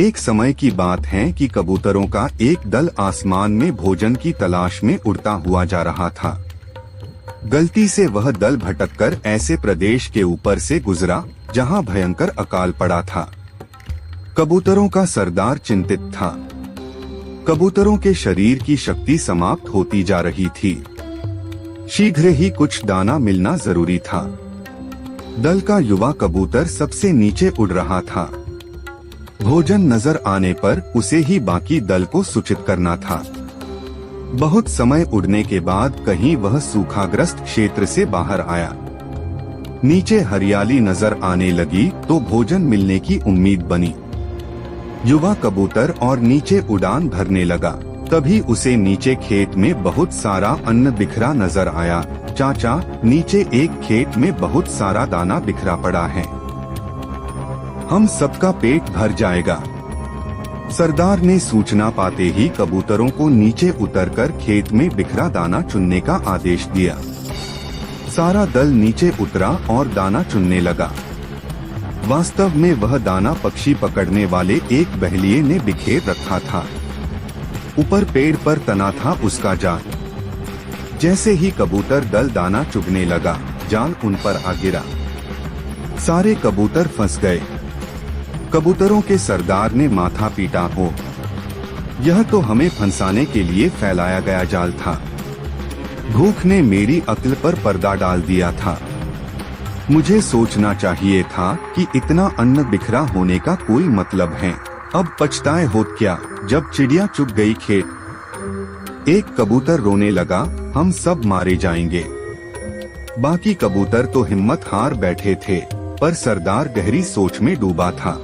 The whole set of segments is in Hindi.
एक समय की बात है कि कबूतरों का एक दल आसमान में भोजन की तलाश में उड़ता हुआ जा रहा था। गलती से वह दल भटककर ऐसे प्रदेश के ऊपर से गुजरा जहां भयंकर अकाल पड़ा था। कबूतरों का सरदार चिंतित था। कबूतरों के शरीर की शक्ति समाप्त होती जा रही थी। शीघ्र ही कुछ दाना मिलना जरूरी था। दल का युवा कबूतर सबसे नीचे उड़ रहा था। भोजन नजर आने पर उसे ही बाकी दल को सूचित करना था। बहुत समय उड़ने के बाद कहीं वह सूखाग्रस्त क्षेत्र से बाहर आया। नीचे हरियाली नजर आने लगी तो भोजन मिलने की उम्मीद बनी। युवा कबूतर और नीचे उड़ान भरने लगा। तभी उसे नीचे खेत में बहुत सारा अन्न बिखरा नजर आया। चाचा, नीचे एक खेत में बहुत सारा दाना बिखरा पड़ा है, हम सबका पेट भर जाएगा। सरदार ने सूचना पाते ही कबूतरों को नीचे उतरकर खेत में बिखरा दाना चुनने का आदेश दिया। सारा दल नीचे उतरा और दाना चुनने लगा। वास्तव में वह दाना पक्षी पकड़ने वाले एक बहेलिये ने बिखेर रखा था। ऊपर पेड़ पर तना था उसका जाल। जैसे ही कबूतर दल दाना चुगने लगा, जाल उन पर आ गिरा। सारे कबूतर फंस गए। कबूतरों के सरदार ने माथा पीटा हो, यह तो हमें फंसाने के लिए फैलाया गया जाल था। भूख ने मेरी अक्ल पर पर्दा डाल दिया था। मुझे सोचना चाहिए था कि इतना अन्न बिखरा होने का कोई मतलब है। अब पछताए होत क्या जब चिड़िया चुग गई खेत। एक कबूतर रोने लगा, हम सब मारे जाएंगे। बाकी कबूतर तो हिम्मत हार बैठे थे, पर सरदार गहरी सोच में डूबा था।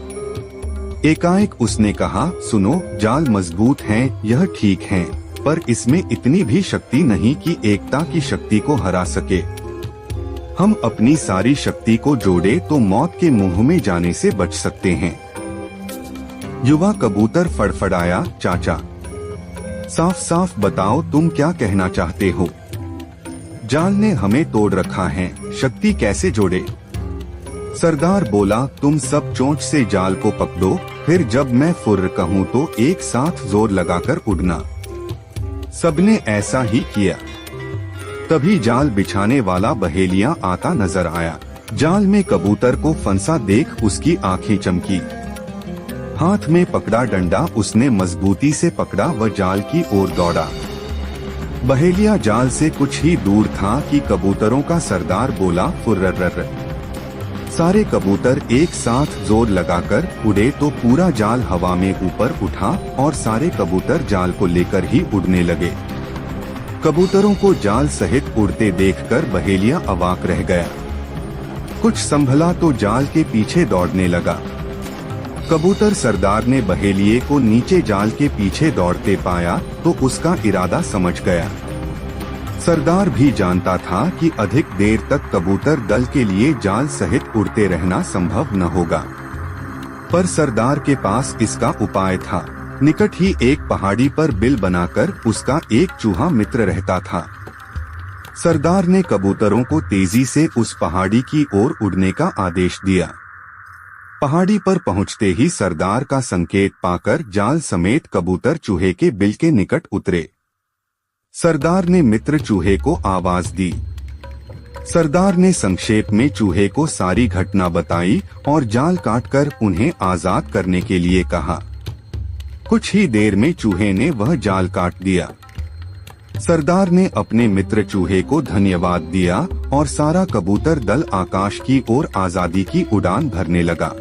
एकाएक उसने कहा, सुनो, जाल मजबूत हैं, यह ठीक है, पर इसमें इतनी भी शक्ति नहीं कि एकता की शक्ति को हरा सके। हम अपनी सारी शक्ति को जोड़े तो मौत के मुंह में जाने से बच सकते हैं। युवा कबूतर फड़फड़ाया, चाचा, साफ साफ बताओ तुम क्या कहना चाहते हो। जाल ने हमें तोड़ रखा है, शक्ति कैसे जोड़े। सरदार बोला, तुम सब चोंच से जाल को पकड़ो, फिर जब मैं फुर्र कहूँ तो एक साथ जोर लगाकर उड़ना। सबने ऐसा ही किया। तभी जाल बिछाने वाला बहेलिया आता नजर आया। जाल में कबूतर को फंसा देख उसकी आंखें चमकी। हाथ में पकड़ा डंडा उसने मजबूती से पकड़ा व जाल की ओर दौड़ा। बहेलिया जाल से कुछ ही दूर था कि कबूतरों का सरदार बोला, फुर्र। सारे कबूतर एक साथ जोर लगाकर उड़े तो पूरा जाल हवा में ऊपर उठा और सारे कबूतर जाल को लेकर ही उड़ने लगे। कबूतरों को जाल सहित उड़ते देखकर बहेलिया अवाक रह गया। कुछ संभला तो जाल के पीछे दौड़ने लगा। कबूतर सरदार ने बहेलिये को नीचे जाल के पीछे दौड़ते पाया तो उसका इरादा समझ गया। सरदार भी जानता था कि अधिक देर तक कबूतर दल के लिए जाल सहित उड़ते रहना संभव न होगा, पर सरदार के पास इसका उपाय था। निकट ही एक पहाड़ी पर बिल बनाकर उसका एक चूहा मित्र रहता था। सरदार ने कबूतरों को तेजी से उस पहाड़ी की ओर उड़ने का आदेश दिया। पहाड़ी पर पहुंचते ही सरदार का संकेत पाकर जाल समेत कबूतर चूहे के बिल के निकट उतरे। सरदार ने मित्र चूहे को आवाज दी। सरदार ने संक्षेप में चूहे को सारी घटना बताई और जाल काटकर उन्हें आजाद करने के लिए कहा। कुछ ही देर में चूहे ने वह जाल काट दिया। सरदार ने अपने मित्र चूहे को धन्यवाद दिया और सारा कबूतर दल आकाश की ओर आजादी की उड़ान भरने लगा।